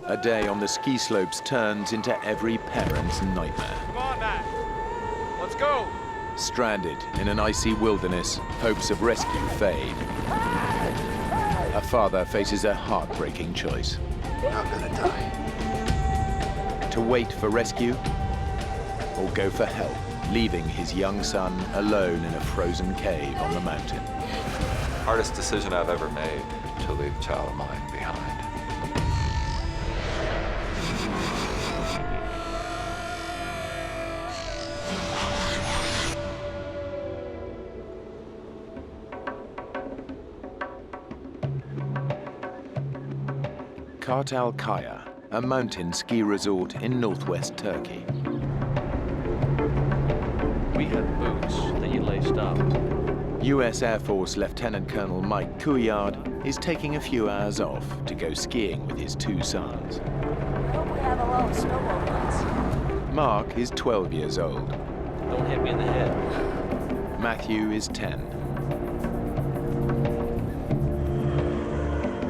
A day on the ski slopes turns into every parent's nightmare. Come on, Matt. Let's go. Stranded in an icy wilderness, hopes of rescue fade. A father faces a heartbreaking choice. I'm gonna die. To wait for rescue or go for help, leaving his young son alone in a frozen cave on the mountain. Hardest decision I've ever made, to leave a child of mine behind. Cartal Kaya, a mountain ski resort in northwest Turkey. We had boots that you laced up. U.S. Air Force Lieutenant Colonel Mike Kuyard is taking a few hours off to go skiing with his two sons. I hope we have a lot of snowball fights. Mark is 12 years old. Don't hit me in the head. Matthew is 10.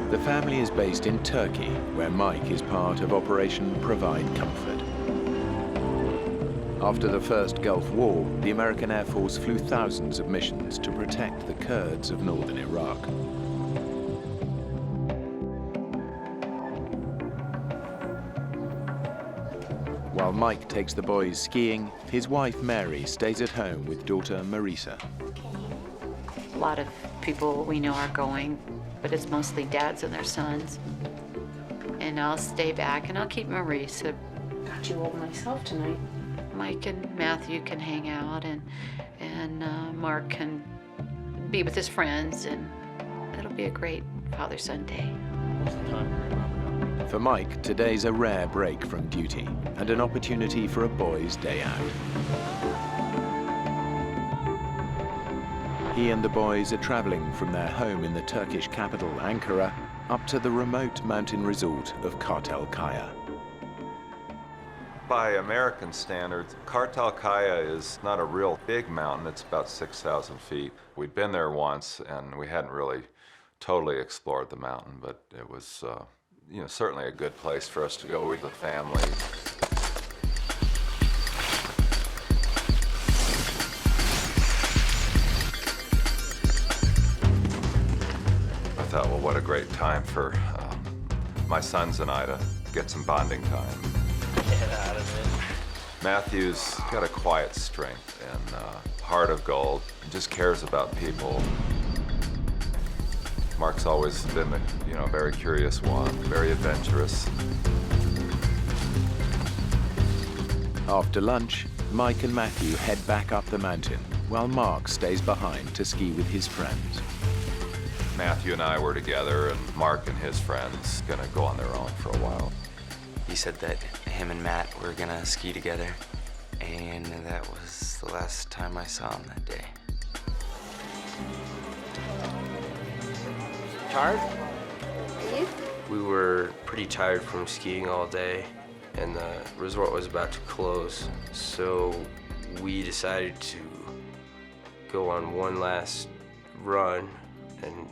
The family is based in Turkey, where Mike is part of Operation Provide Comfort. After the first Gulf War, the American Air Force flew thousands of missions to protect the Kurds of northern Iraq. While Mike takes the boys skiing, his wife Mary stays at home with daughter Marisa. A lot of people we know are going, but it's mostly dads and their sons. And I'll stay back and I'll keep Marisa. Got you all myself tonight. Mike and Matthew can hang out, and Mark can be with his friends, and it'll be a great father-son day. What's the time? For Mike, today's a rare break from duty and an opportunity for a boy's day out. He and the boys are traveling from their home in the Turkish capital, Ankara, up to the remote mountain resort of Cartal Kaya. By American standards, Cartal Kaya is not a real big mountain. It's about 6,000 feet. We'd been there once, and we hadn't really totally explored the mountain, but it was, certainly a good place for us to go with the family. I thought, well, what a great time for my sons and I to get some bonding time. Get out of it. Matthew's got a quiet strength and heart of gold. He just cares about people. Mark's always been a very curious one, very adventurous. After lunch, Mike and Matthew head back up the mountain, while Mark stays behind to ski with his friends. Matthew and I were together, and Mark and his friends gonna go on their own for a while. He said that him and Matt were gonna ski together, and that was the last time I saw him that day. Tired? We were pretty tired from skiing all day, and the resort was about to close, so we decided to go on one last run and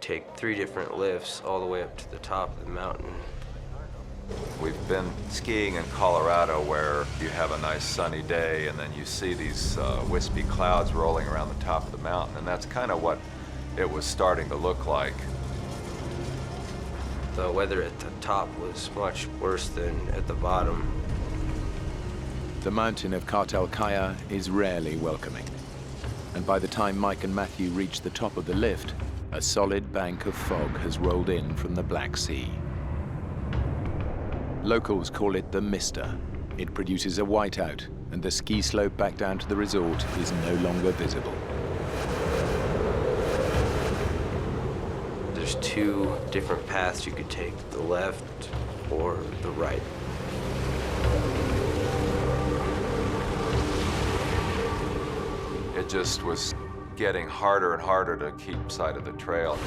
take 3 different lifts all the way up to the top of the mountain. We've been skiing in Colorado where you have a nice sunny day and then you see these wispy clouds rolling around the top of the mountain, and that's kind of what it was starting to look like. The weather at the top was much worse than at the bottom. The mountain of Cartal Kaya is rarely welcoming. And by the time Mike and Matthew reach the top of the lift, a solid bank of fog has rolled in from the Black Sea. Locals call it the Mister. It produces a whiteout, and the ski slope back down to the resort is no longer visible. There's 2 different paths you could take, the left or the right. It just was getting harder and harder to keep sight of the trail.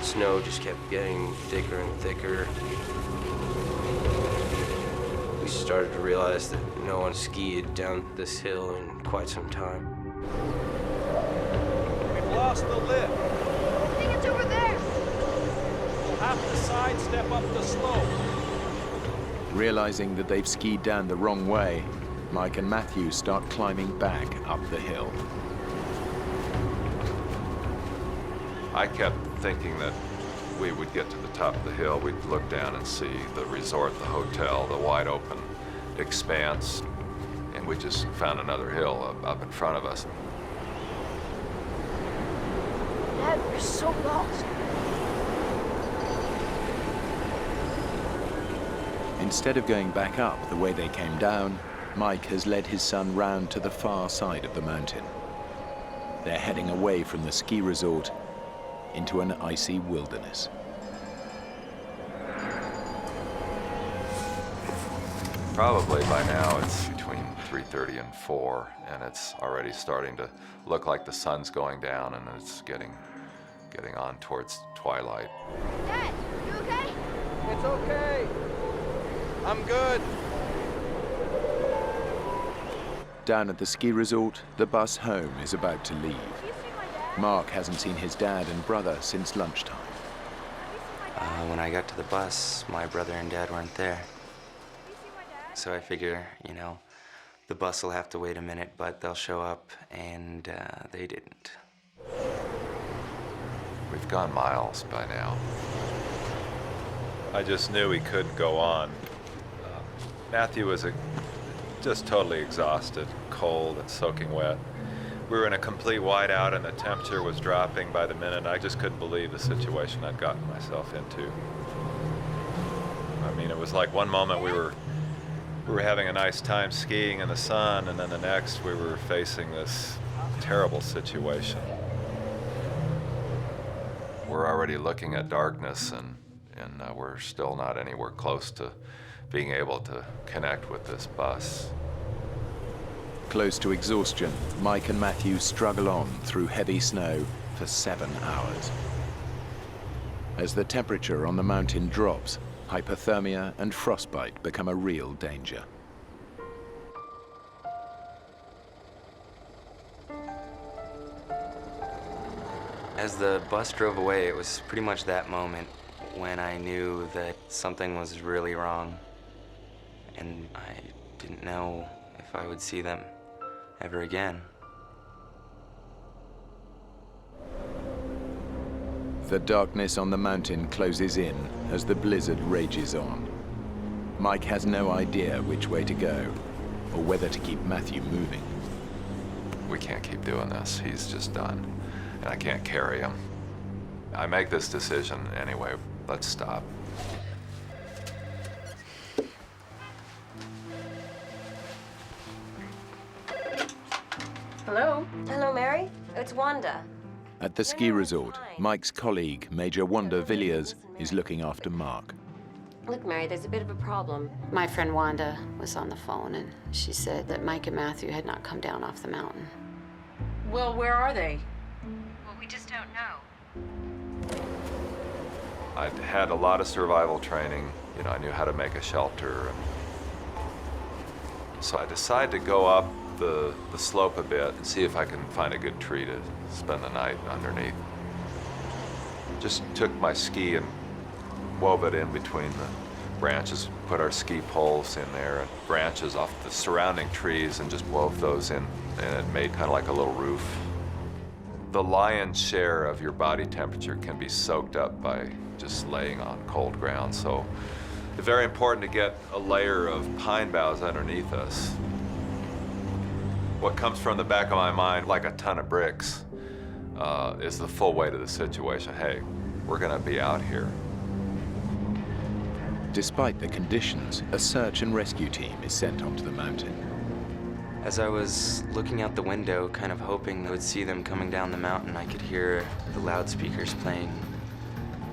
Snow just kept getting thicker and thicker. We started to realize that no one skied down this hill in quite some time. We've lost the lift. I think it's over there. We'll have have to sidestep up the slope. Realizing that they've skied down the wrong way, Mike and Matthew start climbing back up the hill. I kept thinking that we would get to the top of the hill, we'd look down and see the resort, the hotel, the wide open expanse, and we just found another hill up in front of us. Dad, we're so lost. Instead of going back up the way they came down, Mike has led his son round to the far side of the mountain. They're heading away from the ski resort into an icy wilderness. Probably by now it's between 3:30 and 4, and it's already starting to look like the sun's going down, and it's getting on towards twilight. Dad, you okay? It's okay. I'm good. Down at the ski resort, the bus home is about to leave. Have you seen my dad? Mark hasn't seen his dad and brother since lunchtime. Have you seen my dad? When I got to the bus, my brother and dad weren't there. Have you seen my dad? So I figure, the bus will have to wait a minute, but they'll show up, and they didn't. We've gone miles by now. I just knew we couldn't go on. Matthew was just totally exhausted, cold and soaking wet. We were in a complete whiteout and the temperature was dropping by the minute. I just couldn't believe the situation I'd gotten myself into. I mean, it was like one moment we were having a nice time skiing in the sun, and then the next we were facing this terrible situation. We're already looking at darkness, and we're still not anywhere close to being able to connect with this bus. Close to exhaustion, Mike and Matthew struggle on through heavy snow for 7 hours. As the temperature on the mountain drops, hypothermia and frostbite become a real danger. As the bus drove away, it was pretty much that moment when I knew that something was really wrong. And I didn't know if I would see them ever again. The darkness on the mountain closes in as the blizzard rages on. Mike has no idea which way to go or whether to keep Matthew moving. We can't keep doing this. He's just done, and I can't carry him. I make this decision anyway. Let's stop. Hello? Hello, Mary. It's Wanda. At the ski resort, Mike's colleague, Major Wanda Villiers, is looking after Mark. Look, Mary, there's a bit of a problem. My friend Wanda was on the phone, and she said that Mike and Matthew had not come down off the mountain. Well, where are they? Well, we just don't know. I'd had a lot of survival training. I knew how to make a shelter. So I decided to go up the slope a bit and see if I can find a good tree to spend the night underneath. Just took my ski and wove it in between the branches, put our ski poles in there and branches off the surrounding trees, and just wove those in, and it made kind of like a little roof. The lion's share of your body temperature can be soaked up by just laying on cold ground, so it's very important to get a layer of pine boughs underneath us. What comes from the back of my mind, like a ton of bricks, is the full weight of the situation. Hey, we're gonna be out here. Despite the conditions, a search and rescue team is sent onto the mountain. As I was looking out the window, kind of hoping I would see them coming down the mountain, I could hear the loudspeakers playing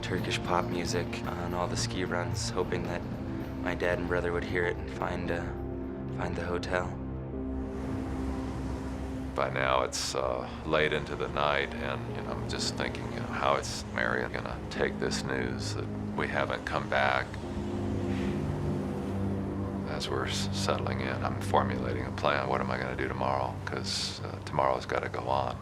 Turkish pop music on all the ski runs, hoping that my dad and brother would hear it and find the hotel. By now it's late into the night, and I'm just thinking, how is Mary gonna take this news that we haven't come back? As we're settling in, I'm formulating a plan. What am I gonna do tomorrow? Because tomorrow's gotta go on.